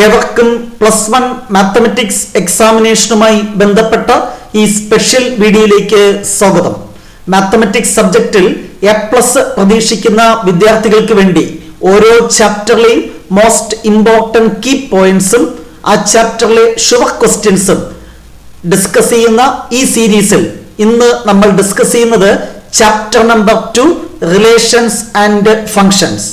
ഏവർക്കും +1 മാത്തമാറ്റിക്സ് എക്സാമിനേഷനുമായി ബന്ധപ്പെട്ട ഈ സ്പെഷ്യൽ വീഡിയോയിലേക്ക് സ്വാഗതം. മാത്തമാറ്റിക്സ് സബ്ജക്റ്റിൽ A+ പ്രതീക്ഷിക്കുന്ന വിദ്യാർത്ഥികൾക്ക് വേണ്ടി ഓരോ ചാപ്റ്ററിലെയും മോസ്റ്റ് ഇമ്പോർട്ടൻറ്റ് കീ പോയിന്റ്സും ആ ചാപ്റ്ററിലെ ഷുവർ ക്വസ്റ്റ്യൻസും ഡിസ്കസ് ചെയ്യുന്ന ഈ സീരീസിൽ ഇന്ന് നമ്മൾ ഡിസ്കസ് ചെയ്യുന്നത് chapter number 2 relations and functions.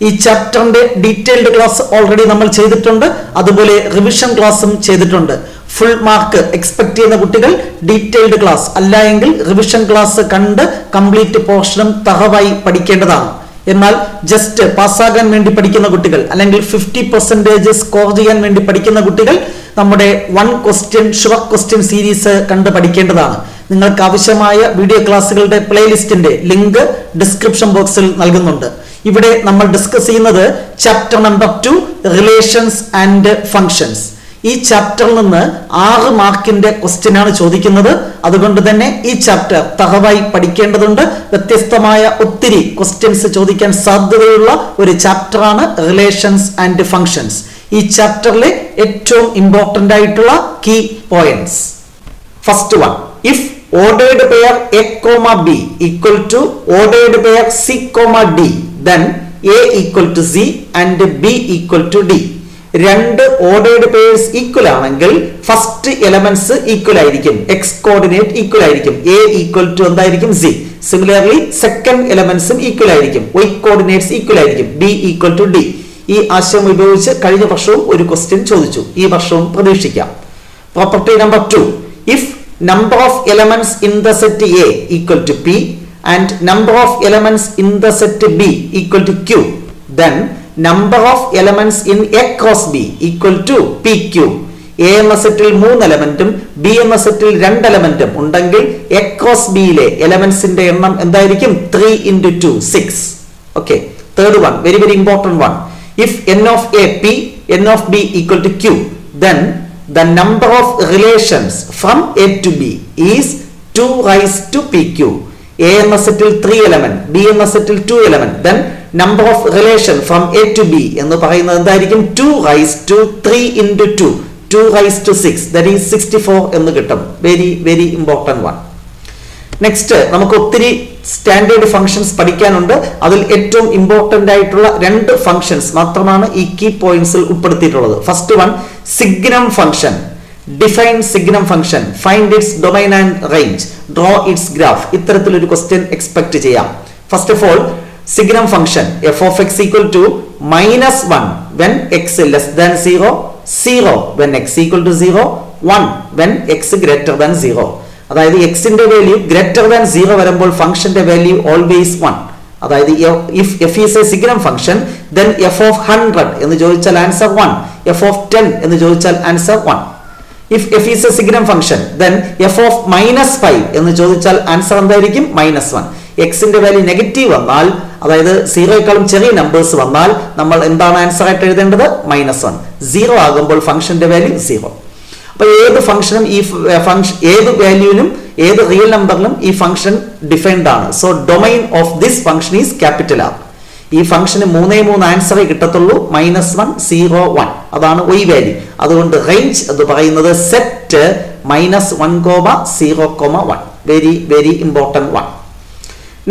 ഈ ചാപ്റ്ററിന്റെ ഡീറ്റെയിൽഡ് ക്ലാസ് ഓൾറെഡി നമ്മൾ ചെയ്തിട്ടുണ്ട്, അതുപോലെ റിവിഷൻ ക്ലാസ്സും ചെയ്തിട്ടുണ്ട്. ഫുൾ മാർക്ക് എക്സ്പെക്ട് ചെയ്യുന്ന കുട്ടികൾ ഡീറ്റെയിൽഡ് ക്ലാസ് അല്ല എങ്കിൽ റിവിഷൻ ക്ലാസ് കണ്ട് കംപ്ലീറ്റ് പോർഷനും തറവായി പഠിക്കേണ്ടതാണ്. എന്നാൽ ജസ്റ്റ് പാസ്സാകാൻ വേണ്ടി പഠിക്കുന്ന കുട്ടികൾ അല്ലെങ്കിൽ 50% സ്കോർ ചെയ്യാൻ വേണ്ടി പഠിക്കുന്ന കുട്ടികൾ നമ്മുടെ 1 ക്വസ്റ്റ്യൻ ഷുവർ ക്വസ്റ്റ്യൻ സീരീസ് കണ്ട് പഠിക്കേണ്ടതാണ്. നിങ്ങൾക്ക് ആവശ്യമായ വീഡിയോ ക്ലാസ്സുകളുടെ പ്ലേലിസ്റ്റിന്റെ ലിങ്ക് ഡിസ്ക്രിപ്ഷൻ ബോക്സിൽ നൽകുന്നുണ്ട്. ഇവിടെ നമ്മൾ ഡിസ്കസ് ചെയ്യുന്നത് chapter number 2 relations and functions. ഈ ചാപ്റ്ററിൽ നിന്ന് 6 മാർക്കിന്റെ ക്വസ്റ്റ്യൻ ആണ് ചോദിക്കുന്നത്. അതുകൊണ്ട് തന്നെ ഈ ചാപ്റ്റർ തറവായി പഠിക്കേണ്ടതുണ്ട്. വ്യത്യസ്തമായ ഒത്തിരി ക്വസ്റ്റ്യൻസ് ചോദിക്കാൻ സാധ്യതയുള്ള ഒരു ചാപ്റ്ററാണ് റിലേഷൻസ് ആൻഡ് ഫങ്ഷൻസ്. ഈ ചാപ്റ്ററിലെ ഏറ്റവും ഇമ്പോർട്ടന്റ് ആയിട്ടുള്ള key points. First one, if ordered pair A, B equal to ordered pair C, D, then A equal to Z and B equal to D. രണ്ട് ഓർഡേർഡ് പെയർസ് ഈക്വൽ ആണെങ്കിൽ first elements equal ആയിരിക്കും, x coordinate equal ആയിരിക്കും, A equal to എന്തായിരിക്കും Z. Similarly second എലമെന്റ്സും equal ആയിരിക്കും, Y coordinates equal ആയിരിക്കും, B equal to D. ഈ ആശയം ഉപയോഗിച്ച് കഴിഞ്ഞ വർഷവും ഒരു ക്വസ്റ്റ്യൻ ചോദിച്ചു, ഈ വർഷവും പ്രതീക്ഷിക്കാം. Property number 2, if number of elements in the set A equal to P and number of elements in the set B equal to Q, then number of elements in A cross B equal to PQ. A എന്ന സെറ്റിൽ 3 എലമെന്റും B എന്ന സെറ്റിൽ 2 എലമെന്റും ഉണ്ടെങ്കിൽ A cross B യിലെ എലമെന്റ്സിന്റെ എണ്ണം എന്തായിരിക്കും? 3 into 2 6. Okay, third one, very very important one, if n of A P, n of B equal to Q, then the number of relations from A to B is 2 raised to PQ. A എന്ന സെറ്റിൽ 3 element, B എന്ന സെറ്റിൽ 2 element, then number of relation from A to B എന്ന് പറയുന്നത് എന്തായിരിക്കും? 2 raised to 3 into 2, 2 raised to 6, that is 64 എന്ന് കിട്ടും. Very very important one. Next, നമുക്ക് ഒത്തിരി standard functions പഠിക്കാനുണ്ട്. അതിൽ ഏറ്റവും ഇമ്പോർട്ടന്റ് ആയിട്ടുള്ള 2 ഫംഗ്ഷൻസ് മാത്രമാണ് ഈ കീ പോയിന്റ്സിൽ ഉൾപ്പെടുത്തിയിട്ടുള്ളത്. First one, signum function. Define signum function, find it's domain and range, draw its graph. ഇത്തരത്തിലൊരു ക്വസ്റ്റ്യൻ എക്സ്പെക്ട് ചെയ്യാം. First of all, signum function f of x equal to -1 when x less than 0, 0 when x equal to 0, 1 when x greater than 0. അതായത് എക്സിന്റെ value greater than 0 വരുമ്പോൾ ഫംഗ്ഷന്റെ value always 1. അതായത് if f is a signum function, then f of 100 എന്ന് ചോദിച്ചാൽ answer 1, f of 10 എന്ന് ചോദിച്ചാൽ answer 1. if f is a signum function, then f of -5 എന്ന് ചോദിച്ചാൽ ആൻസർ എന്തായിരിക്കും? -1. എക്സിന്റെ വാല്യൂ നെഗറ്റീവ് വന്നാൽ, അതായത് 0യേക്കാളും ചെറിയ നമ്പേഴ്സ് വന്നാൽ നമ്മൾ എന്താണ് ആൻസർ ആയിട്ട് എഴുതേണ്ടത്? -1. 0 ആകുമ്പോൾ ഫംഗ്ഷന്റെ വാല്യൂ 0. അപ്പൊ ഏത് ഫംഗ്ഷനും ഈ ഫംഗ്ഷൻ ഏത് വാല്യൂവിനും ഏത് റിയൽ നമ്പറിലും ഈ ഫംഗ്ഷൻ ഡിഫൈൻഡ് ആണ്. So domain of this function is capital R. ഈ ഫംഗ്ഷന് 3 ആൻസറേ കിട്ടത്തുള്ളൂ, -1 0 1, അതാണ് y വാല്യൂ. അതുകൊണ്ട് റേഞ്ച് എന്ന് പറയുന്നത് set -1, 0, 1. Very very important one.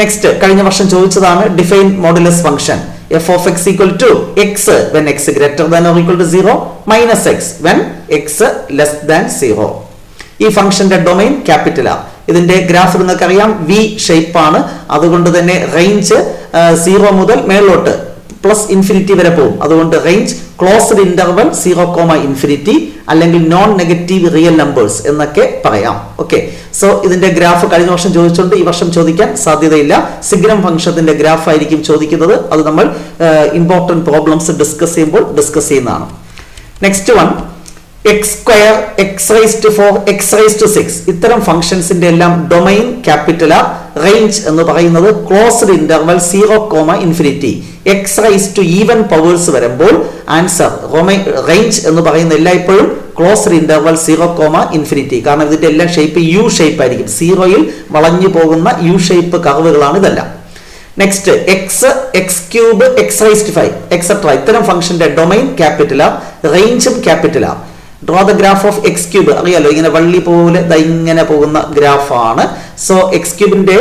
Next, കഴിഞ്ഞ വർഷം ചോദിച്ചതാണ് define modulus function. f of x equal to x when x greater than or equal to 0, minus x when x less than 0. ഈ ഫംഗ്ഷന്റെ domain capital R. ഇതിന്റെ graph നിങ്ങൾക്കറിയാം, V shape ആണ്. അതുകൊണ്ട് തന്നെ റേഞ്ച് 0 മുതൽ മേലോട്ട് +∞ വരെ പോകും. അതുകൊണ്ട് റേഞ്ച് ക്ലോസ്ഡ് ഇന്റർവൽ 0, അല്ലെങ്കിൽ നോൺ നെഗറ്റീവ് റിയൽ നമ്പേഴ്സ് എന്നൊക്കെ പറയാം. ഓക്കെ, സോ ഇതിന്റെ ഗ്രാഫ് കഴിഞ്ഞ വർഷം ചോദിച്ചുകൊണ്ട് ഈ വർഷം ചോദിക്കാൻ സാധ്യതയില്ല. സിഗ്നം ഫംഗ്ഷന്റെ ഗ്രാഫ് ആയിരിക്കും ചോദിക്കുന്നത്. അത് നമ്മൾ ഇമ്പോർട്ടന്റ് പ്രോബ്ലംസ് ഡിസ്കസ് ചെയ്യുമ്പോൾ ഡിസ്കസ് ചെയ്യുന്നതാണ്. Next one, x², x⁴, x�6. ഇത്തരം ഫംഗ്ഷൻസിന്റെ എല്ലാം ഡൊമൈൻ ക്യാപിറ്റൽ R. റേഞ്ച് എന്ന് പറയുന്നത് ക്ലോസ്ഡ് ഇന്റർവൽ 0, x⁻⁴ പവേഴ്സ് വരുമ്പോൾ ആൻസർ റേഞ്ച് എന്ന് പറയുന്ന എല്ലായ്പ്പോഴും ക്ലോസ്ഡ് ഇന്റർവൽ 0, കാരണം ഇതിന്റെ എല്ലാം ഷേപ്പ് യു ഷേപ്പ് ആയിരിക്കും. 0യിൽ വളഞ്ഞു പോകുന്ന യു ഷേപ്പ് കർവുകളാണ് ഇതെല്ലാം. Next X, X cube, X raised 5 etcetera ഇത്തരം ഫംഗ്ഷന്റെ ഡൊമൈൻ ക്യാപിറ്റൽ ആ, റേഞ്ചും ക്യാപിറ്റൽ ആ. Draw the graph of X cube. അറിയാലോ, ഇങ്ങനെ വള്ളി പോലെ ഇങ്ങനെ പോകുന്ന ഗ്രാഫാണ്. സോ എക്സ് ക്യൂബിന്റെ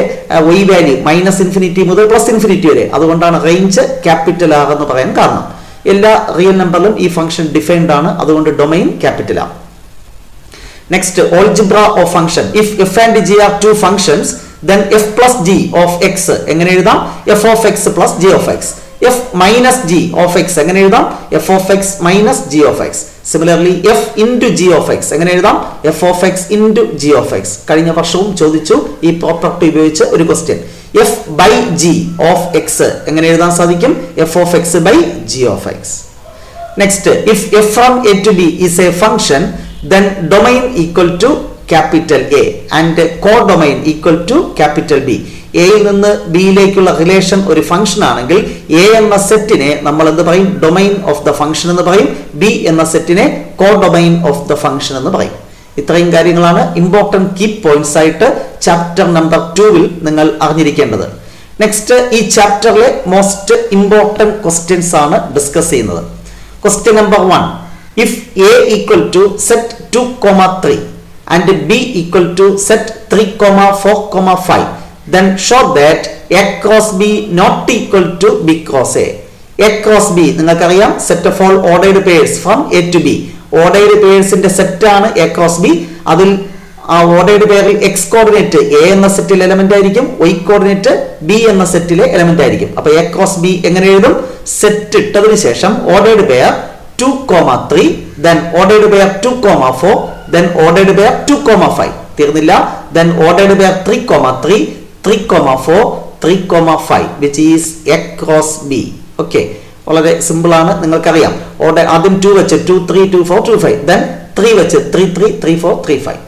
y വാല്യൂ -∞ മുതൽ +∞ വരെ, അതുകൊണ്ടാണ് റേഞ്ച് ക്യാപിറ്റൽ ആർ എന്ന് പറയാൻ കാരണം. എല്ലാ റിയൽ നമ്പറിലും ഈ ഫംഗ്ഷൻ ഡിഫൈൻഡ് ആണ്, അതുകൊണ്ട് domain capital A. Next algebra of function. If f and g are two functions then f plus g of x എങ്ങനെ എഴുതാം? f of x plus g of x. f minus g of x എങ്ങനെ എഴുതാം? f of x minus g of x. Similarly f into g of x എങ്ങനെ എഴുതാം? f of x into g of x. കഴിഞ്ഞ വർഷവും ചോദിച്ചു ഈ property ഉപയോഗിച്ച് ഒരു question. f by g of x എങ്ങനെ എഴുതാൻ സാധിക്കും? f of x by g of x. Next, if f from a to b is a function, then domain equal to capital A and codomain equal to capital B. എയിൽ നിന്ന് ബിയിലേക്കുള്ള relation ഒരു function ആണെങ്കിൽ A എന്ന സെറ്റിനെ നമ്മൾ എന്ത് പറയും? Domain of the function എന്ന് പറയും. ബി എന്ന സെറ്റിനെ കോഡൊമൈൻ ഓഫ് ദ ഫംഗ്ഷൻ എന്ന് പറയും. ഇത്രയും കാര്യങ്ങളാണ് ഇമ്പോർട്ടന്റ് കീ പോയിന്റ്സ് ആയിട്ട് ചാപ്റ്റർ നമ്പർ 2-ൽ നിങ്ങൾ അറിഞ്ഞിരിക്കേണ്ടത്. നെക്സ്റ്റ്, ഈ ചാപ്റ്ററിലെ മോസ്റ്റ് ഇമ്പോർട്ടന്റ് ക്വസ്റ്റ്യൻസ് ആണ് ഡിസ്കസ് ചെയ്യുന്നത്. Question number 1, if A equal to set 2,3 and b equal to set 3,4,5, then show that a cross b not equal to b cross a. A cross b നിങ്ങൾക്കറിയാം, set of all ordered pairs from A to B. Ordered പെയർസിന്റെ set ആണ് A cross B. അതിൽ ആ ordered പെയറിൽ x coordinate A എന്ന സെറ്റിലെ element ആയിരിക്കും, Y coordinate B എന്ന സെറ്റിലെ എലമെന്റ് ആയിരിക്കും. അപ്പൊ എ ക്രോസ് ബി എങ്ങനെ എഴുതും? സെറ്റ് ഇട്ടതിന് ശേഷം ordered pair 2,3, then ordered pair 2,4, then ordered pair 2,5. തീർന്നില്ല. then ordered pair 3,3, 3,4, 3,5 which is a cross b. Okay, വളരെ സിമ്പിൾ ആണ്, നിങ്ങൾക്കറിയാം. ആദ്യം 2 വെച്ച് 2, 3, 2, 4, 2, 5, then 3 വെച്ച് 3, 3, 3, 4, 3, 5.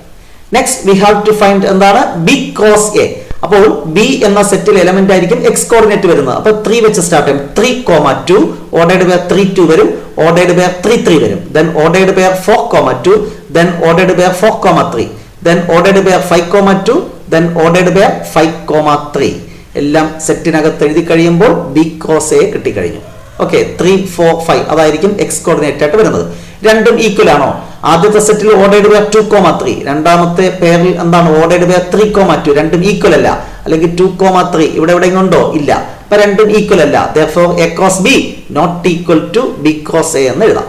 Next we have to find എന്താണ്? B cross A. അപ്പോൾ ബി എന്ന സെറ്റിൽ എലമെന്റ് ആയിരിക്കും എക്സ് കോർഡിനേറ്റ് വരുന്നത്. അപ്പൊ 3 വെച്ച് സ്റ്റാർട്ട് ചെയ്യും. 3,2 ഓർഡേർഡ് പെയർ 3,2 വരും, ordered pair 3,3 വരും, then ordered pair 4,2, then ordered pair 4,3, then ordered pair 5,2, then ordered pair 5,3. എല്ലാം സെറ്റിനകത്ത് എഴുതി കഴിയുമ്പോൾ ബി ക്രോസ് എ കിട്ടിക്കഴിഞ്ഞു. ഓക്കെ, 3, 4, 5 അതായിരിക്കും എക്സ് കോർഡിനേറ്റ് ആയിട്ട് വരുന്നത്. രണ്ടും ഈക്വൽ ആണോ? ആദ്യത്തെ സെറ്റിൽ ഓർഡേർഡ് പെയർ 2,3, രണ്ടാമത്തെ പെയറിൽ എന്താണ്? Ordered pair 3,2. രണ്ടും ഈക്വൽ അല്ല, അല്ലെങ്കിൽ 2,3 ഇവിടെ എവിടെയെങ്കിലും ഉണ്ടോ? ഇല്ല. അപ്പൊ രണ്ടും ഈക്വൽ അല്ല. therefore a cross b not equal to b cross a എന്ന് എഴുതാം.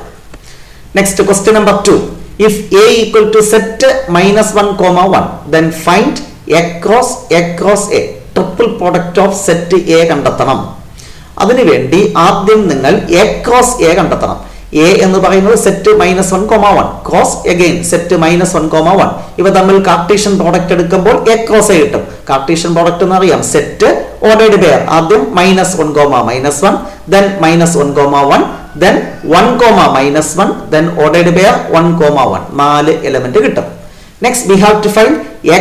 Next question number 2, if a equal to set -1,1, then find a cross a. Triple product of set A കണ്ടെത്തണം. അതിനുവേണ്ടി ആദ്യം നിങ്ങൾ a cross a കണ്ടെത്തണം. A എന്ന് പറയുന്നത് set -1,1, cross again set -1,1. ഇവ തമ്മിൽ കാർട്ടീഷ്യൻ പ്രോഡക്റ്റ് എടുക്കുമ്പോൾ എ ക്രോസ് എ കിട്ടും. കാർട്ടീഷ്യൻ പ്രോഡക്റ്റ് എന്ന് അറിയാം. സെറ്റ് ഓർഡേർഡ് പെയർ ആദ്യം -1,-1, then -1,1, then 1,-1, then ordered pair 1,1. 4 element കിട്ടും. Next we have to find A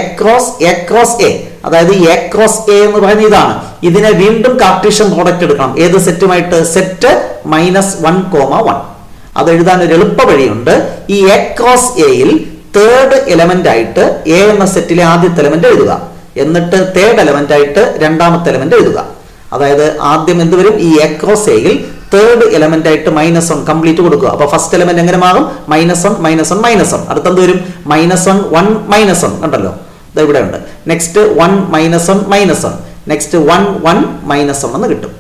cross A. അതായത് എ ക്രോസ് എ എന്ന് പറയുന്നത് ഇതാണ്. ഇതിനെ വീണ്ടും കാർട്ടീഷ്യൻ പ്രോഡക്റ്റ് എടുക്കണം. ഏത് സെറ്റുമായിട്ട്? സെറ്റ് -1,1. അത് എഴുതാൻ ഒരു എളുപ്പ വഴിയുണ്ട്. ഈ എ ക്രോസ് എയിൽ തേർഡ് എലമെന്റ് ആയിട്ട് എ എന്ന സെറ്റിലെ ആദ്യത്തെ എലമെന്റ് എഴുതുക, എന്നിട്ട് തേർഡ് എലമെന്റ് ആയിട്ട് രണ്ടാമത്തെ എലമെന്റ് എഴുതുക. അതായത് ആദ്യം എന്ത് വരും? ഈ എ ക്രോസ് എയിൽ തേർഡ് എലമെന്റ് ആയിട്ട് -1 കംപ്ലീറ്റ് കൊടുക്കുക. അപ്പൊ ഫസ്റ്റ് എലമെന്റ് എങ്ങനെ മാറും? -1, -1, -1. അടുത്തെന്ത് വരും? -1, 1, -1. കണ്ടല്ലോ, ഇത് ഇവിടെ ഉണ്ട്. നെക്സ്റ്റ് 1, -1, -1. നെക്സ്റ്റ് 1, 1, -1 എന്ന് കിട്ടും.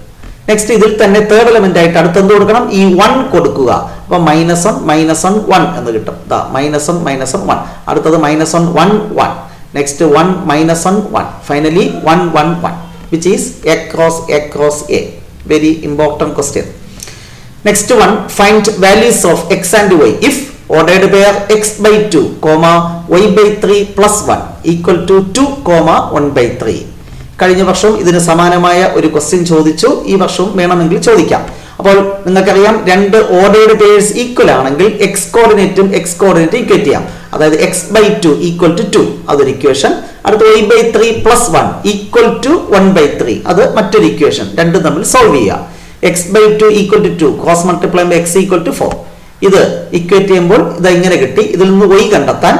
നെക്സ്റ്റ് ഇതിൽ തന്നെ തേർഡ് എലമെന്റ് ആയിട്ട് അടുത്ത് എന്ത് കൊടുക്കണം? ഈ 1 കൊടുക്കുക. അപ്പൊ -1, -1, 1 എന്ന് കിട്ടും. -1, -1, 1. അടുത്തത് -1, 1, 1. Next 1, -1, 1. Finally 1, 1, 1 which is a cross a. Very important question. Next one, find values of x and y if ordered pair x/2, y/3 plus 1 equal to 2, 1/3. കഴിഞ്ഞ വർഷം ഇതിന് സമാനമായ ഒരു ക്വസ്റ്റ്യൻ ചോദിച്ചു. ഈ വർഷവും വേണമെങ്കിൽ ചോദിക്കാം. അപ്പോൾ നിങ്ങൾക്കറിയാം, രണ്ട് ഓർഡേർഡ് പെയർസ് ഈക്വൽ ആണെങ്കിൽ എക്സ് കോർഡിനേറ്റും എക്സ് കോർഡിനേറ്റ് ഈക്വേറ്റ് ചെയ്യാം. അതായത് x/2 ഈക്വൽ ടു 2 അതൊരു ഇക്വേഷൻ. അടുത്ത y/3 പ്ലസ് 1 ഈക്വൽ ടു 1/3 അത് മറ്റൊരു ഇക്വേഷൻ. രണ്ടും തമ്മിൽ സോൾവ് ചെയ്യുക. x/2 equal to 2 cross multiply by x equal to 4. ഇത് ഇക്വേറ്റ് ചെയ്യുമ്പോൾ ഇത് ഇങ്ങനെ കിട്ടി. ഇതിൽ നിന്ന് y കണ്ടെത്താൻ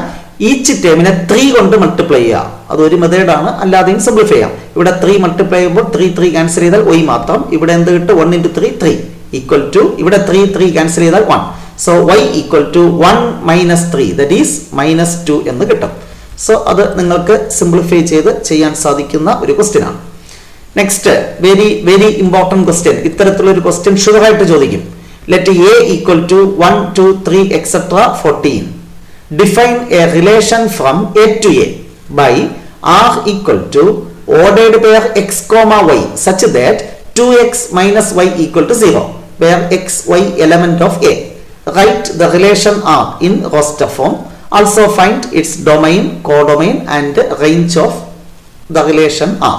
ഈച്ച് ടേമിനെ 3 കൊണ്ട് മൾട്ടിപ്ലൈ ചെയ്യുക. അതൊരു മെത്തേഡാണ്, അല്ലാതെയും സിംപ്ലിഫൈ ചെയ്യാം. ഇവിടെ 3 മൾട്ടിപ്ലൈ ചെയ്യുമ്പോൾ 3 ക്യാൻസൽ ചെയ്താൽ y മാത്രം. ഇവിടെ എന്ത് കിട്ടും? 1 × 3 3 ഈക്വൽ ടു ഇവിടെ 3 ക്യാൻസൽ ചെയ്താൽ 1. So y equal to 1 minus 3 that is -2 എന്ന് കിട്ടും. സോ അത് നിങ്ങൾക്ക് സിംപ്ലിഫൈ ചെയ്ത് ചെയ്യാൻ സാധിക്കുന്ന ഒരു ക്വസ്റ്റ്യൻ ആണ്. Next very important question. ഇത്തരത്തിലുള്ള ഒരു ക്വസ്റ്റ്യൻ ഷുവറായിട്ട് ചോദിക്കും. Let a equal to 1 2 3 etc 14. Define a relation from a to a by r equal to ordered pair x comma y such that 2x minus y equal to 0 where x y element of a. Write the relation r in roster form. Also find its domain, codomain and range of the relation r.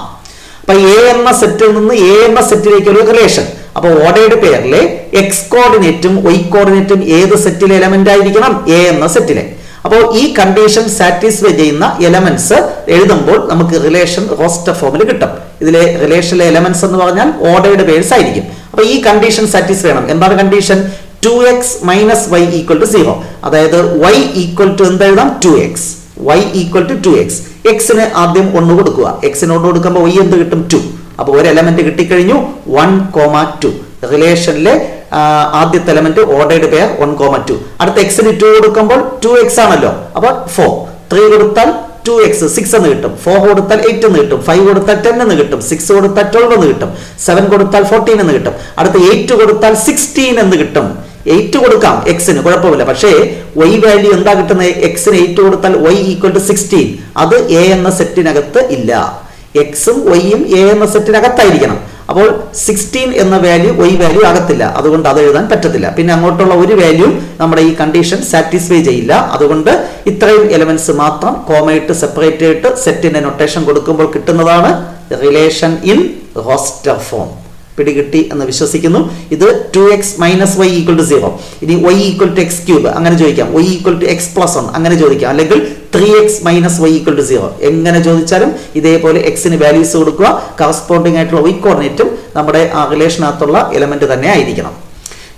അപ്പോൾ A എന്ന സെറ്റിൽ നിന്ന് A എന്ന സെറ്റിലേക്ക് ഒരു relation. അപ്പോൾ ordered പെയറിലെ X കോർഡിനേറ്റും Y കോർഡിനേറ്റും ഏത് സെറ്റിലെ എലമെന്റ് ആയിരിക്കണം? എ എന്ന സെറ്റിലെ. അപ്പോൾ ഈ കണ്ടീഷൻ സാറ്റിസ്ഫൈ ചെയ്യുന്ന എലമെന്റ്സ് എഴുതുമ്പോൾ നമുക്ക് റിലേഷൻ റോസ്റ്റർ ഫോമിൽ കിട്ടും. ഇതിലെ റിലേഷനിലെ എലമെന്റ്സ് എന്ന് പറഞ്ഞാൽ ഓർഡേർഡ് പെയർസ് ആയിരിക്കും. അപ്പോൾ ഈ കണ്ടീഷൻ സാറ്റിസ്ഫൈ ചെയ്യണം. എന്താണ് condition? 2x minus y equal to 0. അതായത് y equal to എന്ത് എഴുതാം? 2x. y equal to 2x. എക്സിന് ആദ്യം 1 കൊടുക്കുക. എക്സിന് 1 കൊടുക്കുമ്പോൾ y എന്ത് കിട്ടും? 2. അപ്പോൾ ഒരു എലമെന്റ് കിട്ടിക്കഴിഞ്ഞു 1,2. റിലേഷനിലെ ആദ്യത്തെ എലമെന്റ് ഓർഡേർഡ് പെയർ 1,2. അടുത്ത എക്സിന് 2 കൊടുക്കുമ്പോൾ 2x ആണല്ലോ. അപ്പോൾ 4. 3 കൊടുത്താൽ 2x 6 എന്ന് കിട്ടും. 4 കൊടുത്താൽ 8 എന്ന് കിട്ടും. 5 കൊടുത്താൽ 10 എന്ന് കിട്ടും. 6 കൊടുത്താൽ 12 എന്ന് കിട്ടും. 7 കൊടുത്താൽ 14 എന്ന് കിട്ടും. അടുത്ത 8 കൊടുത്താൽ 16 എന്ന് കിട്ടും. 8 കൊടുക്കാം എക്സിന്, കുഴപ്പമില്ല. പക്ഷേ y വാല്യൂ എന്താ കിട്ടുന്നത്? എക്സിന് 8 കൊടുത്താൽ y ഈക്വൽ ടു 16. അത് a എന്ന സെറ്റിനകത്ത് ഇല്ല. എക്സും വൈയും എ എന്ന സെറ്റിനകത്തായിരിക്കണം. അപ്പോൾ 16 എന്ന വാല്യൂ y വാല്യൂ ആകത്തില്ല. അതുകൊണ്ട് അത് എഴുതാൻ പറ്റത്തില്ല. പിന്നെ അങ്ങോട്ടുള്ള ഒരു വാല്യൂ നമ്മുടെ ഈ കണ്ടീഷൻ സാറ്റിസ്ഫൈ ചെയ്യില്ല. അതുകൊണ്ട് ഇത്രയും എലമെന്റ്സ് മാത്രം കോമയിട്ട് സെപ്പറേറ്റ് ആയിട്ട് സെറ്റിന്റെ നൊട്ടേഷൻ കൊടുക്കുമ്പോൾ കിട്ടുന്നതാണ് റിലേഷൻ ഇൻ റോസ്റ്റർ ഫോം. പിടികിട്ടി എന്ന് വിശ്വസിക്കുന്നു. ഇത് 2x minus y equal to 0. ഇനി y equal to x cube അങ്ങനെ ചോദിക്കാം. y equal to x plus 1 അങ്ങനെ ചോദിക്കാം. അല്ലെങ്കിൽ 3x minus y equal to 0 എങ്ങനെ ചോദിച്ചാലും ഇതേപോലെ എക്സിന് വാല്യൂസ് കൊടുക്കുക. കറസ്പോണ്ടിങ് ആയിട്ടുള്ള y കോർഡിനേറ്റും നമ്മുടെ ആ റിലേഷനകത്തുള്ള എലമെന്റ് തന്നെ ആയിരിക്കണം.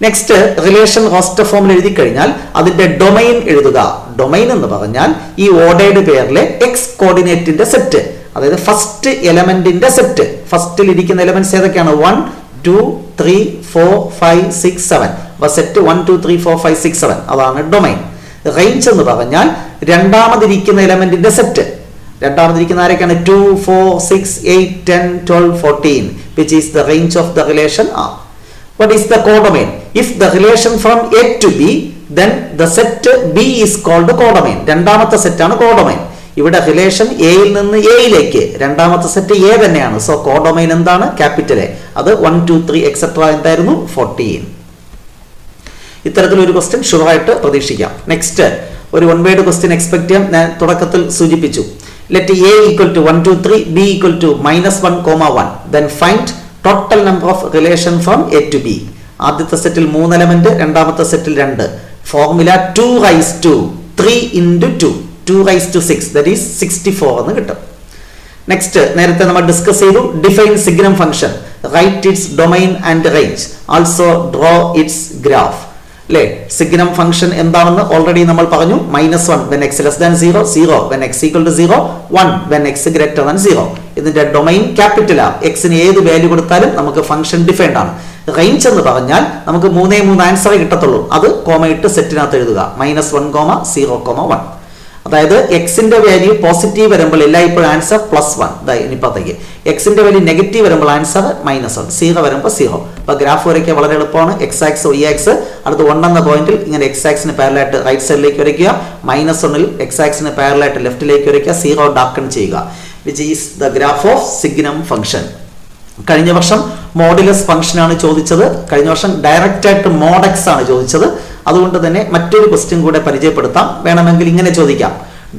നെക്സ്റ്റ് റിലേഷൻ റോസ്റ്റർ ഫോമിൽ എഴുതി കഴിഞ്ഞാൽ അതിന്റെ ഡൊമൈൻ എഴുതുക. ഡൊമൈൻ എന്ന് പറഞ്ഞാൽ ഈ ഓർഡേർഡ് പെയറിലെ എക്സ് കോർഡിനേറ്റിന്റെ സെറ്റ്, അതായത് ഫസ്റ്റ് എലമെന്റിന്റെ സെറ്റ്. ഫസ്റ്റിൽ ഇരിക്കുന്ന എലമെന്റ്സ് ഏതൊക്കെയാണ്? 1 2 3 4 5 6 7. അപ്പൊ സെറ്റ് 1 2 3 4 5 6 7 അതാണ് ഡൊമൈൻ. റേഞ്ച് എന്ന് പറഞ്ഞാൽ രണ്ടാമതിരിക്കുന്ന എലമെന്റിന്റെ സെറ്റ്. രണ്ടാമതിരിക്കുന്ന ആരൊക്കെയാണ്? 2 4 6 8 10 12 14 which is the range of the relation R. What is the codomain? If the relation from A to B, then the set B is called codomain. രണ്ടാമത്തെ സെറ്റാണ് codomain. ഇവിടെ relation എയിൽ നിന്ന് എയിലേക്ക് രണ്ടാമത്തെ സെറ്റ് എ തന്നെയാണ്. So codomain എന്താണ്? Capital A. അത് 1 2 3 എക്സെട്ര എന്തായിരുന്നു? 14. ഇത്തരത്തിലൊരു ക്വസ്റ്റ്യൻ ഷുവറായിട്ട് പ്രതീക്ഷിക്കാം. നെക്സ്റ്റ് ഒരു വൺ വേർഡ് ക്വസ്റ്റ്യൻ എക്സ്പെക്ട് ചെയ്യാം. ഞാൻ തുടക്കത്തിൽ സൂചിപ്പിച്ചു. Let A equal to 1 2 3 B equal to -1,1. Then find total number of relation from A to B. ആദ്യത്തെ സെറ്റിൽ 3 എലമെന്റ്, രണ്ടാമത്തെ സെറ്റിൽ 2. Formula 2 raise to 3 into 2 2 raise to 6 that is 64 എന്ന് കിട്ടും. നെക്സ്റ്റ് നേരത്തെ നമ്മൾ ഡിസ്കസ് ചെയ്തു. Define signum function, write its domain and range, also draw its graph. അല്ലേ? സിഗ്നം ഫംഗ്ഷൻ എന്താണെന്ന് ഓൾറെഡി നമ്മൾ പറഞ്ഞു. -1 when x less than 0, 0 when x equal to 0, 1 when x greater than 0. ഇതിന്റെ ഡൊമൈൻ ക്യാപിറ്റൽ ആ. എക്സിന് ഏത് വാല്യൂ കൊടുത്താലും നമുക്ക് ഫംഗ്ഷൻ ഡിഫൈൻഡ് ആണ്. റേഞ്ച് എന്ന് പറഞ്ഞാൽ നമുക്ക് 3 ആൻസറേ കിട്ടത്തുള്ളൂ. അത് കോമയിട്ട് സെറ്റിനകത്ത് എഴുതുക. -1, 0, 1. അതായത് എക്സിന്റെ വാല്യൂ പോസിറ്റീവ് വരുമ്പോൾ എല്ലായ്പ്പോഴും ആൻസർ +1. ഇനിപ്പത്തേക്ക് എക്സിന്റെ വാല്യൂ നെഗറ്റീവ് വരുമ്പോൾ ആൻസർ -1, 0 വരുമ്പോൾ 0. അപ്പൊ ഗ്രാഫ് വരയ്ക്കുക വളരെ എളുപ്പമാണ്. എക്സ് ആക്സ് y ആക്സ്, അടുത്ത് 1 എന്ന പോയിന്റിൽ ഇങ്ങനെ എക്സ് ആക്സിന് പാരലായിട്ട് റൈറ്റ് സൈഡിലേക്ക് വരയ്ക്കുക. -1ൽ എക്സ് ആക്സിന് പാരലായിട്ട് ലെഫ്റ്റിലേക്ക് വരയ്ക്കുക. 0 ഡാർക്കൺ ചെയ്യുക. Which is the graph of signum function. കഴിഞ്ഞ വർഷം മോഡുലസ് ഫംഗ്ഷൻ ആണ് ചോദിച്ചത്. കഴിഞ്ഞ വർഷം ഡയറക്റ്റ് ആയിട്ട് മോഡെക്സ് ആണ് ചോദിച്ചത്. അതുകൊണ്ട് തന്നെ മറ്റൊരു ക്വസ്റ്റ്യൻ കൂടെ പരിചയപ്പെടുത്താം. വേണമെങ്കിൽ ഇങ്ങനെ ചോദിക്കാം.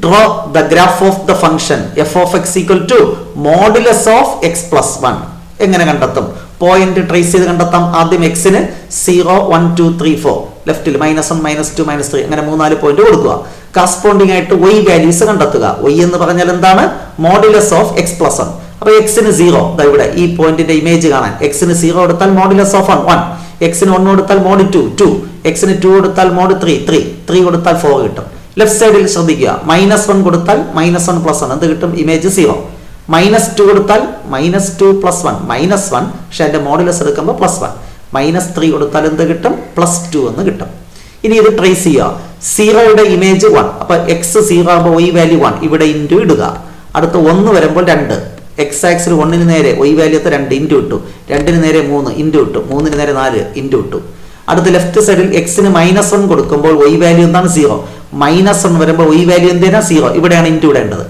Draw the graph of the function f of x equal to modulus of x plus 1. എങ്ങനെ കണ്ടെത്തും? പോയിന്റ് ട്രേസ് ചെയ്ത് കണ്ടെത്താം. ആദ്യം എക്സിന് 0 1 2 3 4, ലെഫ്റ്റിൽ -1 -2 -3 അങ്ങനെ 3-4 പോയിന്റ് കൊടുക്കുക. കറസ്പോണ്ടിങ് ആയിട്ട് y വാല്യൂസ് കണ്ടെത്തുക. y എന്ന് പറഞ്ഞാൽ എന്താണ്? Modulus of x plus 1. അപ്പൊ എക്സിന് 0, ഇവിടെ ഈ പോയിന്റിന്റെ ഇമേജ് കാണാൻ എക്സിന് 0 കൊടുത്താൽ മോഡുലസ് ഓഫ് 1, എക്സിന് 1 കൊടുത്താൽ മോഡ് 2, എക്സിന് 2 കൊടുത്താൽ മോഡ് 3 കൊടുത്താൽ 4 കിട്ടും. ലെഫ്റ്റ് സൈഡിൽ ശ്രദ്ധിക്കുക, -1 കൊടുത്താൽ -1 + 1 എന്ത് കിട്ടും? ഇമേജ് 0. -2 കൊടുത്താൽ -2 + 1 -1, പക്ഷെ അതിന്റെ മോഡുലസ് എടുക്കുമ്പോൾ +1. -3 കൊടുത്താൽ എന്ത് കിട്ടും? +2 എന്ന് കിട്ടും. ഇനി ഇത് ട്രേസ് ചെയ്യുക. 0യുടെ ഇമേജ് 1, അപ്പൊ x 0 ആകുമ്പോൾ y വാല്യൂ 1 ഇവിടെ ഇൻറ്റു ഇടുക. അടുത്ത 1 വരുമ്പോൾ 2, x ആക്സിൽ 1ന് നേരെ y വാല്യൂ 2 ഇൻറ്റു ഇട്ടു, 2ന് നേരെ 3 ഇൻറ്റു ഇട്ടു, 3ന് നേരെ 4 ഇൻറ്റു ഇട്ടു. അടുത്ത ലെഫ്റ്റ് സൈഡിൽ x-ന് -1 കൊടുക്കുമ്പോൾ y വാല്യൂ എന്താണ്? 0. -1 വരുമ്പോൾ y വാല്യൂ എന്തിനാ? 0. ഇവിടെയാണ് ഇൻറ്റു ഇടേണ്ടത്.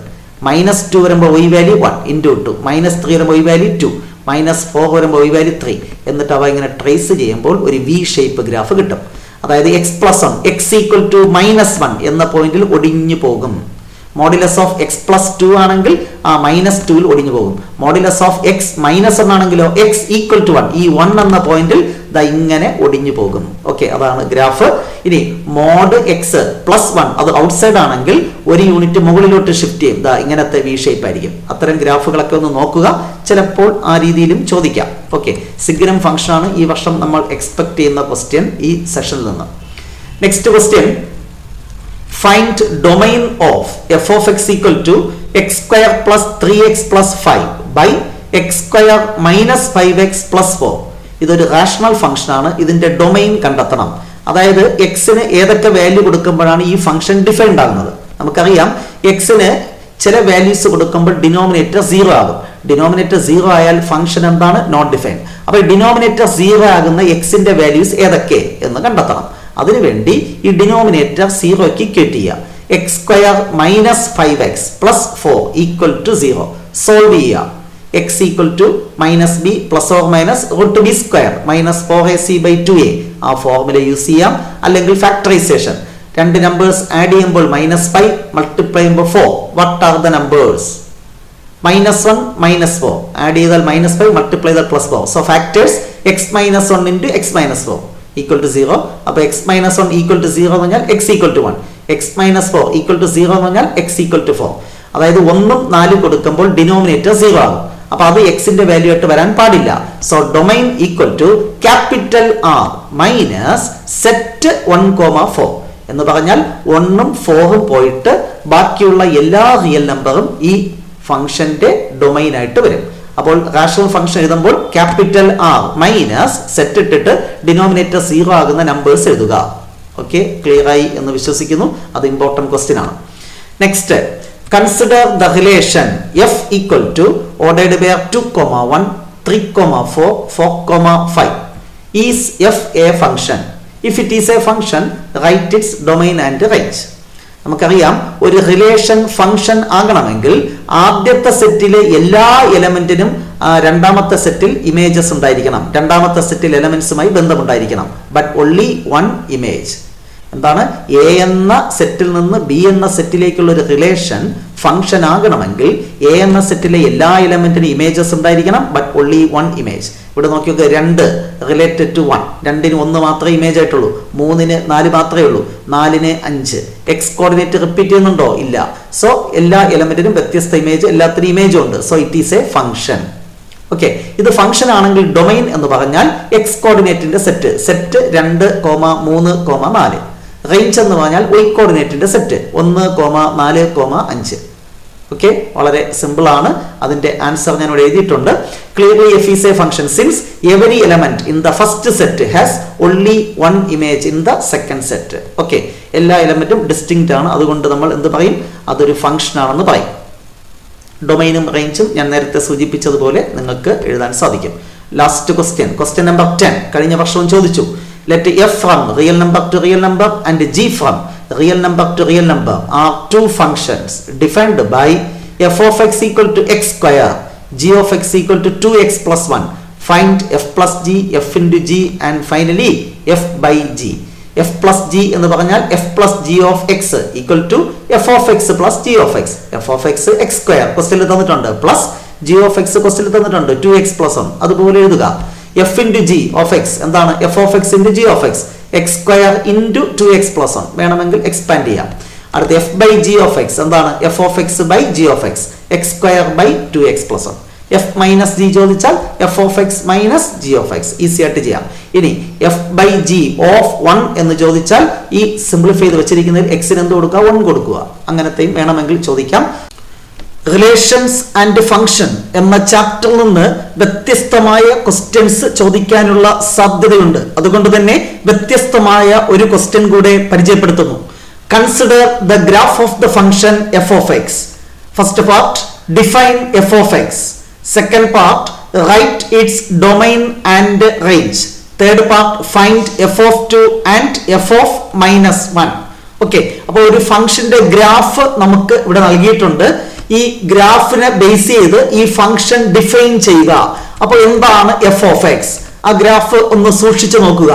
-2 വരുമ്പോൾ y വാല്യൂ 1 ഇൻറ്റു ഇട്ടു, -3 വരുമ്പോൾ y വാല്യൂ 2, -4 വരുമ്പോൾ y വാല്യൂ 3. എന്നിട്ട് അവ ഇങ്ങനെ ട്രേസ് ചെയ്യുമ്പോൾ ഒരു V ഷേപ്പ് ഗ്രാഫ് കിട്ടും. അതായത് x + 1 x = -1 എന്ന പോയിന്റിൽ ഒടിഞ്ഞു പോകും. മോഡുലസ് ഓഫ് x + 2 ആണെങ്കിൽ ആ -2ൽ ഒടിഞ്ഞു പോകും. മോഡുലസ് ഓഫ് x -1 ആണെങ്കിലോ x = 1, ഈ 1 എന്ന പോയിന്റിൽ ദാ ഇങ്ങനെ ഒടിഞ്ഞു പോകും. ഓക്കെ, അതാണ് ഗ്രാഫ്. ഇനി മോഡ് x + 1 അത് ഔട്ട്സൈഡ് ആണെങ്കിൽ ഒരു യൂണിറ്റ് മുകളിലോട്ട് ഷിഫ്റ്റ് ചെയ്യും. ദാ ഇങ്ങനത്തെ V ഷേപ്പ് ആയിരിക്കും. അത്തരം ഗ്രാഫുകളൊക്കെ ഒന്ന് നോക്കുക, ചിലപ്പോൾ ആ രീതിയിലും ചോദിക്കാം. ഓക്കെ, സിഗ്നം ഫംഗ്ഷൻ ആണ് ഈ വർഷം നമ്മൾ എക്സ്പെക്ട് ചെയ്യുന്ന ക്വസ്റ്റ്യൻ ഈ സെഷനിൽ നിന്ന്. Next question, find domain of f of x = x square plus 3x plus 5 by x square minus 5x plus 4. ഇതൊരു റാഷണൽ ഫംഗ്ഷൻ ആണ്. ഇതിന്റെ ഡൊമൈൻ കണ്ടെത്തണം. അതായത് എക്സിന് ഏതൊക്കെ വാല്യൂ കൊടുക്കുമ്പോഴാണ് ഈ ഫംഗ്ഷൻ ഡിഫൈൻഡ് ആകുന്നത്. നമുക്കറിയാം എക്സിന് ചില വാല്യൂസ് കൊടുക്കുമ്പോൾ ഡിനോമിനേറ്റർ 0 ആകും. ഡിനോമിനേറ്റർ 0 ആയാൽ ഫംഗ്ഷൻ എന്താണ്? Not defined. അപ്പോൾ ഡിനോമിനേറ്റർ 0 ആകുന്ന എക്സിന്റെ വാല്യൂസ് ഏതൊക്കെ എന്ന് കണ്ടെത്തണം. അതിനുവേണ്ടി ഈ ഡിനോമിനേറ്റർ 0ക്ക് ഇക്വേറ്റ് ചെയ്യുക. x square minus 5x plus 4 = 0. Solve ചെയ്യുക. x = -b plus or minus √b square minus 4ac/2a ആ ഫോർമുല യൂസ് ചെയ്യാം. അല്ലെങ്കിൽ ഫാക്ടറൈസേഷൻ, രണ്ട് നമ്പേഴ്സ് ആഡ് ചെയ്യുമ്പോൾ -5 മൾട്ടിപ്ലൈ ചെയ്യുമ്പോൾ 4. What are the numbers? -1 -4 add ചെയ്താൽ -5 മൾട്ടിപ്ലൈ ചെയ്താൽ +4. So factors x - 1 × x - 4 = 0. അപ്പോൾ x - 1 = 0 എന്ന് പറഞ്ഞാൽ x = 1. x - 4 = 0 എന്ന് പറഞ്ഞാൽ x = 4. അതായത് 1ഉം 4ഉം കൊടുക്കുമ്പോൾ ഡിനോമിനേറ്റർ 0 ആകും. അപ്പോൾ അത് എക്സിന്റെ വാല്യൂ ആയിട്ട് വരാൻ പാടില്ല. So domain =R minus set 1,4 എന്ന് പറഞ്ഞാൽ 1ഉം 4ഉം പോയിട്ട് ബാക്കിയുള്ള എല്ലാ റിയൽ നമ്പറും ഈ ഫംഗ്ഷന്റെ ഡൊമൈൻ ആയിട്ട് വരും. അപ്പോൾ റാഷണൽ ഫംഗ്ഷൻ എഴുതുമ്പോൾ R മൈനസ് സെറ്റ് ഇട്ടിട്ട് ഡിനോമിനേറ്റർ 0 ആകുന്ന നമ്പേഴ്സ് എഴുതുക. ഓക്കെ, ക്ലിയർ ആയി എന്ന് വിശ്വസിക്കുന്നു. അത് ഇമ്പോർട്ടന്റ് ക്വസ്റ്റ്യൻ ആണ്. Next, consider the relation f = ordered pair 2,1 3,4 4,5 is f a function? If it is a function, write its domain and range. നമുക്കറിയാം ഒരു റിലേഷൻ ഫംഗ്ഷൻ ആകണമെങ്കിൽ ആദ്യത്തെ സെറ്റിലെ എല്ലാ എലമെന്റിനും രണ്ടാമത്തെ സെറ്റിൽ ഇമേജസ് ഉണ്ടായിരിക്കണം. രണ്ടാമത്തെ സെറ്റിൽ എലമെന്റ്സുമായി ബന്ധമുണ്ടായിരിക്കണം. But only 1 image. എന്താണ്? എ എന്ന സെറ്റിൽ നിന്ന് ബി എന്ന സെറ്റിലേക്കുള്ള ഒരു റിലേഷൻ ഫംഗ്ഷൻ ആകണമെങ്കിൽ എ എന്ന സെറ്റിലെ എല്ലാ എലമെന്റിനും ഇമേജസ് ഉണ്ടായിരിക്കണം. But only 1 image. ഇവിടെ നോക്കി നോക്കുക, 2 റിലേറ്റഡ് ടു 1. 2ന് 1 മാത്രമേ ഇമേജ് ആയിട്ടുള്ളൂ. 3ന് 4 മാത്രമേ ഉള്ളൂ. 4ന് 5. എക്സ് കോർഡിനേറ്റ് റിപ്പീറ്റ് ചെയ്യുന്നുണ്ടോ? ഇല്ല. സോ എല്ലാ എലമെന്റിനും വ്യത്യസ്ത ഇമേജ്, എല്ലാത്തിനും ഇമേജും ഉണ്ട്. So it is A function. Okay, ഇത് ഫംഗ്ഷൻ ആണെങ്കിൽ ഡൊമൈൻ എന്ന് പറഞ്ഞാൽ എക്സ് കോർഡിനേറ്റിന്റെ സെറ്റ് 2, 3, 4. റേഞ്ച് എന്ന് പറഞ്ഞാൽ y കോർഡിനേറ്റിന്റെ സെറ്റ് 1, 4, 5. ഓക്കെ, വളരെ സിമ്പിൾ ആണ്. അതിന്റെ ആൻസർ ഞാൻ ഇവിടെ എഴുതിയിട്ടുണ്ട്. Clearly f is a function since every element in the first set has only 1 image in the second set. Okay, എല്ലാ എലമെന്റും ഡിസ്റ്റിങ്ക്റ്റ് ആണ്. അതുകൊണ്ട് നമ്മൾ എന്ത് പറയും? അതൊരു ഫംഗ്ഷൻ ആണെന്ന് പറയും. ഡൊമൈനും റേഞ്ചും ഞാൻ നേരത്തെ സൂചിപ്പിച്ചതുപോലെ നിങ്ങൾക്ക് എഴുതാൻ സാധിക്കും. ലാസ്റ്റ് ക്വസ്റ്റ്യൻ നമ്പർ 10 കഴിഞ്ഞ വർഷവും ചോദിച്ചു. Let f from real number to real number and g from real number to real number are two functions defined by f of x = x square, g of x = 2x plus 1. Find f plus g, f into g and finally f by g. f plus g എന്ന് പറഞ്ഞാൽ f plus g of x = f of x plus g of x. f of x x square ക്വസ്റ്റ്യനിൽ തന്നിട്ടുണ്ട്, plus g of x ക്വസ്റ്റ്യനിൽ തന്നിട്ടുണ്ട് 2x plus 1. അതുപോലെ എഴുതുക. f into g of x എന്താണ്? f of x into g of x, x square into 2x plus 1. വേണമെങ്കിൽ expand ചെയ്യാം. അടുത്ത f by g of x എന്താണ്? f of x by g of x, x square by 2x plus 1. f minus g ചോദിച്ചാൽ f of x minus g of x. Easy ആയിട്ട് ചെയ്യാം. ഇനി f/g of 1 എന്ന് ചോദിച്ചാൽ ഈ സിംപ്ലിഫൈ ചെയ്ത് വെച്ചിരിക്കുന്നതിൽ എക്സിന് എന്ത് കൊടുക്കുക? 1 കൊടുക്കുക. അങ്ങനത്തെയും വേണമെങ്കിൽ ചോദിക്കാം. റിലേഷൻസ് ആൻഡ് ഫംഗ്ഷൻ എന്ന ചാപ്റ്ററിൽ നിന്ന് വ്യത്യസ്തമായ ക്വസ്റ്റ്യൻസ് ചോദിക്കാനുള്ള സാധ്യതയുണ്ട്. അതുകൊണ്ട് തന്നെ വ്യത്യസ്തമായ ഒരു ക്വസ്റ്റ്യൻ കൂടെ പരിചയപ്പെടുത്തുന്നു. Consider the graph of the function f of x. First part define f of x. Second part write its domain and range. Third part find f of 2 and f of -1. Okay, അപ്പോൾ ഒരു ഫംഗ്ഷന്റെ graph നമുക്ക് ഇവിടെ നൽകിയിട്ടുണ്ട്. ഈ ഗ്രാഫിനെ base ചെയ്ത് ഈ ഫംഗ്ഷൻ ഡിഫൈൻ ചെയ്യുക. അപ്പോൾ എന്താണ് f of x? ആ ഗ്രാഫ് ഒന്ന് സൂക്ഷിച്ചു നോക്കുക.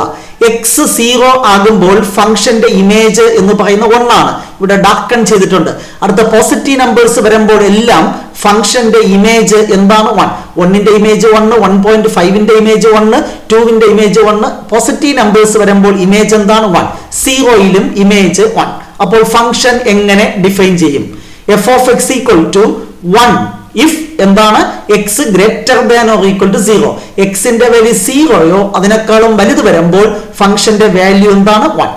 എക്സ് 0 ആകുമ്പോൾ ഫംഗ്ഷന്റെ ഇമേജ് എന്ന് പറയുന്ന 1 ആണ്. ഇവിടെ ഡാർക്കൺ ചെയ്തിട്ടുണ്ട്. അടുത്ത പോസിറ്റീവ് നമ്പേഴ്സ് വരുമ്പോൾ എല്ലാം ഫംഗ്ഷന്റെ ഇമേജ് എന്താണ്? 1. 1ന്റെ ഇമേജ് 1, 1.5ന്റെ ഇമേജ് 1, 2ന്റെ ഇമേജ് 1. പോസിറ്റീവ് നമ്പേഴ്സ് വരുമ്പോൾ ഇമേജ് എന്താണ്? 1. 0യിലും ഇമേജ് 1. അപ്പോൾ ഫംഗ്ഷൻ എങ്ങനെ ഡിഫൈൻ ചെയ്യും? f of x equal to 1 if എന്താണ്? x greater than or equal to 0. എക്സിന്റെ വാല്യൂ 0യോ അതിനേക്കാളും വലുത് വരുമ്പോൾ ഫംഗ്ഷന്റെ വാല്യൂ എന്താണ്? 1.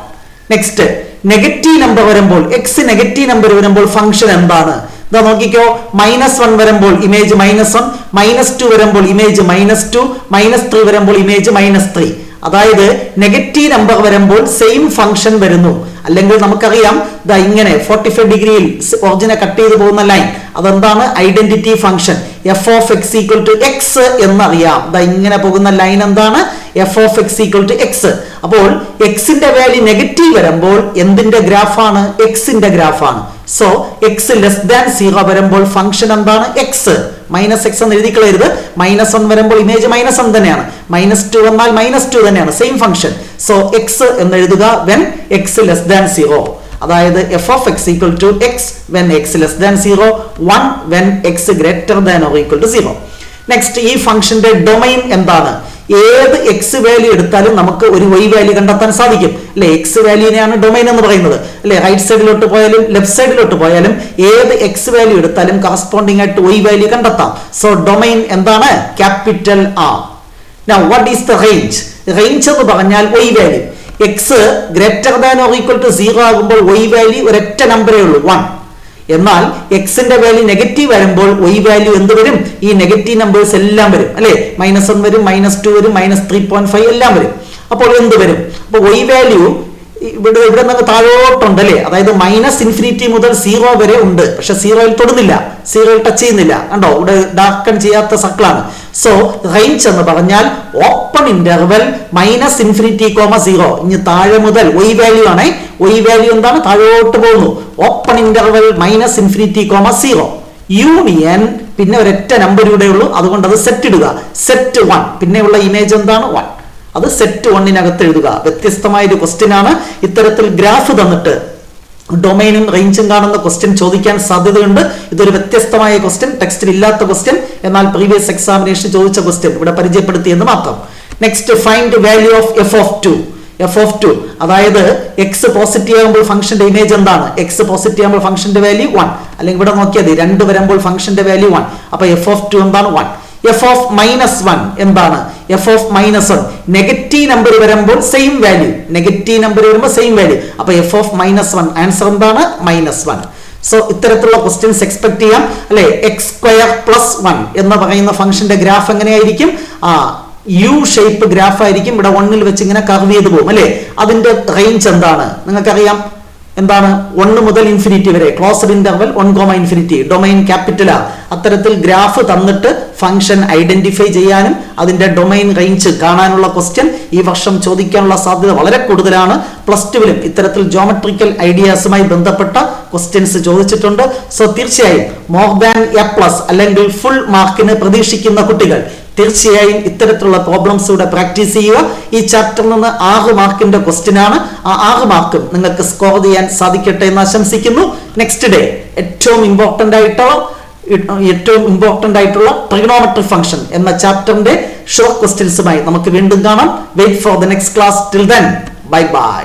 നെക്സ്റ്റ് നെഗറ്റീവ് നമ്പർ വരുമ്പോൾ, x നെഗറ്റീവ് നമ്പർ വരുമ്പോൾ ഫംഗ്ഷൻ എന്താണ്? ഇതാ നോക്കിക്കോ, -1 വരുമ്പോൾ ഇമേജ് -1, -2 വരുമ്പോൾ ഇമേജ് -2, -3 വരുമ്പോൾ ഇമേജ് -3. അതായത് നെഗറ്റീവ് നമ്പർ വരുമ്പോൾ സെയിം ഫംഗ്ഷൻ വരുന്നു. അല്ലെങ്കിൽ നമുക്കറിയാം ദാ ഇങ്ങനെ 45 ഡിഗ്രിയിൽ ഒറിജിനെ കട്ട് ചെയ്ത് പോകുന്ന ലൈൻ, അതെന്താണ്? Identity function f of x equal to x എന്നറിയാം. ദാ ഇങ്ങനെ പോകുന്ന ലൈൻ എന്താണ്? f of x equal to x. അപ്പോൾ എക്സിന്റെ വാല്യൂ നെഗറ്റീവ് വരുമ്പോൾ എന്തിന്റെ ഗ്രാഫാണ്? എക്സിന്റെ ഗ്രാഫാണ്. സോ x ലെസ് ദാൻ 0 വരുമ്പോൾ ഫംഗ്ഷൻ എന്താണ്? x. -x എന്ന് എഴുതി കളയരുത്. -1 വരുമ്പോൾ ഇമേജ് -1 തന്നെയാണ്. -2 വന്നാൽ -2 തന്നെയാണ്, സെയിം ഫംഗ്ഷൻ. സോ x എന്ന് എഴുതുക when x ലെസ് ദാൻ 0. അതായത് f of x equal to x when x less than 0, 1 when x greater than or equal to 0. Next ഈ ഫംഗ്ഷന്റെ ഡൊമൈൻ എന്താണ്? ഏത് എക്സ് വാല്യൂ എടുത്താലും നമുക്ക് ഒരു y വാല്യൂ കണ്ടെത്താൻ സാധിക്കും അല്ലെ? എക്സ് വാല്യൂനെയാണ് ഡൊമൈൻ എന്ന് പറയുന്നത് അല്ലെ? റൈറ്റ് സൈഡിലോട്ട് പോയാലും ലെഫ്റ്റ് സൈഡിലോട്ട് പോയാലും ഏത് എക്സ് വാല്യൂ എടുത്താലും കറസ്പോണ്ടിങ് ആയിട്ട് y വാല്യൂ കണ്ടെത്താം. സോ ഡൊമൈൻ എന്താണ്? Capital R. Now what is the range? Range എന്ന് പറഞ്ഞാൽ y value. X greater than or equal to 0 ആകുമ്പോൾ y വാല്യൂ ഒരൊറ്റ നമ്പറേ ഉള്ളൂ, 1. എന്നാൽ എക്സിന്റെ വാല്യൂ നെഗറ്റീവ് വരുമ്പോൾ y വാല്യൂ എന്ത് വരും? ഈ നെഗറ്റീവ് നമ്പേഴ്സ് എല്ലാം വരും അല്ലെ? -1 വരും, -2 വരും, -3.5 എല്ലാം വരും. അപ്പോൾ എന്ത് വരും? അപ്പോൾ y വാല്യൂ ഇവിടെ നിന്ന് താഴോട്ടുണ്ട് അല്ലെ? അതായത് -∞ മുതൽ 0 വരെ ഉണ്ട്. പക്ഷെ 0യിൽ തൊടുന്നില്ല, 0യിൽ ടച്ച് ചെയ്യുന്നില്ല. കണ്ടോ, ഇവിടെ ഡാർക്കൺ ചെയ്യാത്ത സർക്കിളാണ്. സോ റേഞ്ച് എന്ന് പറഞ്ഞാൽ ഓപ്പൺ ഇന്റർവെൽ -∞, 0. ഇനി താഴെ മുതൽ y വാല്യൂ ആണ്. y വാല്യൂ എന്താണ്? താഴോട്ട് പോകുന്നു. Open interval -∞, 0. യൂണിയൻ പിന്നെ ഒരൊറ്റ നമ്പർ ഇവിടെ ഉള്ളൂ, അതുകൊണ്ട് അത് സെറ്റ് ഇടുക. സെറ്റ് 1. പിന്നെയുള്ള ഇമേജ് എന്താണ്? 1. അത് സെറ്റ് 1നകത്ത് എഴുതുക. വ്യത്യസ്തമായ ഒരു ക്വസ്റ്റ്യൻ ആണ്. ഇത്തരത്തിൽ ഗ്രാഫ് തന്നിട്ട് ഡൊമൈനും റേഞ്ചും കാണുന്ന ക്വസ്റ്റ്യൻ ചോദിക്കാൻ സാധ്യതയുണ്ട്. ഇതൊരു വ്യത്യസ്തമായ ക്വസ്റ്റ്യൻ, ടെക്സ്റ്റിൽ ഇല്ലാത്ത ക്വസ്റ്റ്യൻ, എന്നാൽ പ്രീവിയസ് എക്സാമിനേഷൻ ചോദിച്ച ക്വസ്റ്റ്യൻ ഇവിടെ പരിചയപ്പെടുത്തിയെന്ന് മാത്രം. Next find value of f of 2. f of 2 അതായത് x പോസിറ്റീവ് ആകുമ്പോൾ ഫംഗ്ഷന്റെ ഇമേജ് എന്താണ്? x പോസിറ്റീവ് ആകുമ്പോൾ ഫംഗ്ഷന്റെ വാല്യൂ 1. അല്ലെങ്കിൽ ഇവിടെ നോക്കിയാൽ 2 വരുമ്പോൾ ഫംഗ്ഷന്റെ വാല്യൂ 1. അപ്പൊ f of 2 എന്താണ്? 1. f of -1 എന്താണ്? f of -1 നെഗറ്റീവ് നമ്പർ വരുമ്പോൾ സെയിം വാല്യൂ. നെഗറ്റീവ് നമ്പർ വരുമ്പോൾ സെയിം വാല്യൂ. അപ്പൊ f of -1 ആൻസർ എന്താണ്? -1. സോ ഇത്തരത്തിലുള്ള ക്വസ്റ്റ്യൻസ് എക്സ്പെക്ട് ചെയ്യാം അല്ലെ? x² + 1 എന്ന് പറയുന്ന ഫംഗ്ഷന്റെ ഗ്രാഫ് എങ്ങനെയായിരിക്കും? യു ഷേപ്പ് ഗ്രാഫ് ആയിരിക്കും. ഇവിടെ 1ൽ വെച്ച് ഇങ്ങനെ കർവ് ചെയ്ത് പോകും അല്ലെ? അതിന്റെ റേഞ്ച് എന്താണ്? നിങ്ങൾക്കറിയാം എന്താണ്? 1 മുതൽ ഇൻഫിനിറ്റി വരെ, closed interval 1, domain capital R. അത്തരത്തിൽ ഗ്രാഫ് തന്നിട്ട് ഫംഗ്ഷൻ ഐഡന്റിഫൈ ചെയ്യാനും അതിന്റെ ഡൊമൈൻ റേഞ്ച് കാണാനുള്ള ക്വസ്റ്റ്യൻ ഈ വർഷം ചോദിക്കാനുള്ള സാധ്യത വളരെ കൂടുതലാണ്. +2വിലും ഇത്തരത്തിൽ ജോമെട്രിക്കൽ ഐഡിയാസുമായി ബന്ധപ്പെട്ട ക്വസ്റ്റ്യൻസ് ചോദിച്ചിട്ടുണ്ട്. സോ തീർച്ചയായും മോർ ദാൻ A+ അല്ലെങ്കിൽ ഫുൾ മാർക്കിന് പ്രതീക്ഷിക്കുന്ന കുട്ടികൾ തീർച്ചയായും ഇത്തരത്തിലുള്ള പ്രോബ്ലംസ് ഇവിടെ പ്രാക്ടീസ് ചെയ്യുക. ഈ ചാപ്റ്ററിൽ നിന്ന് 6 മാർക്കിന്റെ ക്വസ്റ്റ്യൻ ആണ്. ആ 6 മാർക്കും നിങ്ങൾക്ക് സ്കോർ ചെയ്യാൻ സാധിക്കട്ടെ എന്ന് ആശംസിക്കുന്നു. നെക്സ്റ്റ് ഡേ ഏറ്റവും ഇമ്പോർട്ടന്റ് ആയിട്ടുള്ള ട്രിഗണോമെട്രി ഫംഗ്ഷൻ എന്ന ചാപ്റ്ററിന്റെ ഷോർട്ട് ക്വസ്റ്റ്യൻസുമായി നമുക്ക് വീണ്ടും കാണാം. Wait for the next class. Till then, bye by.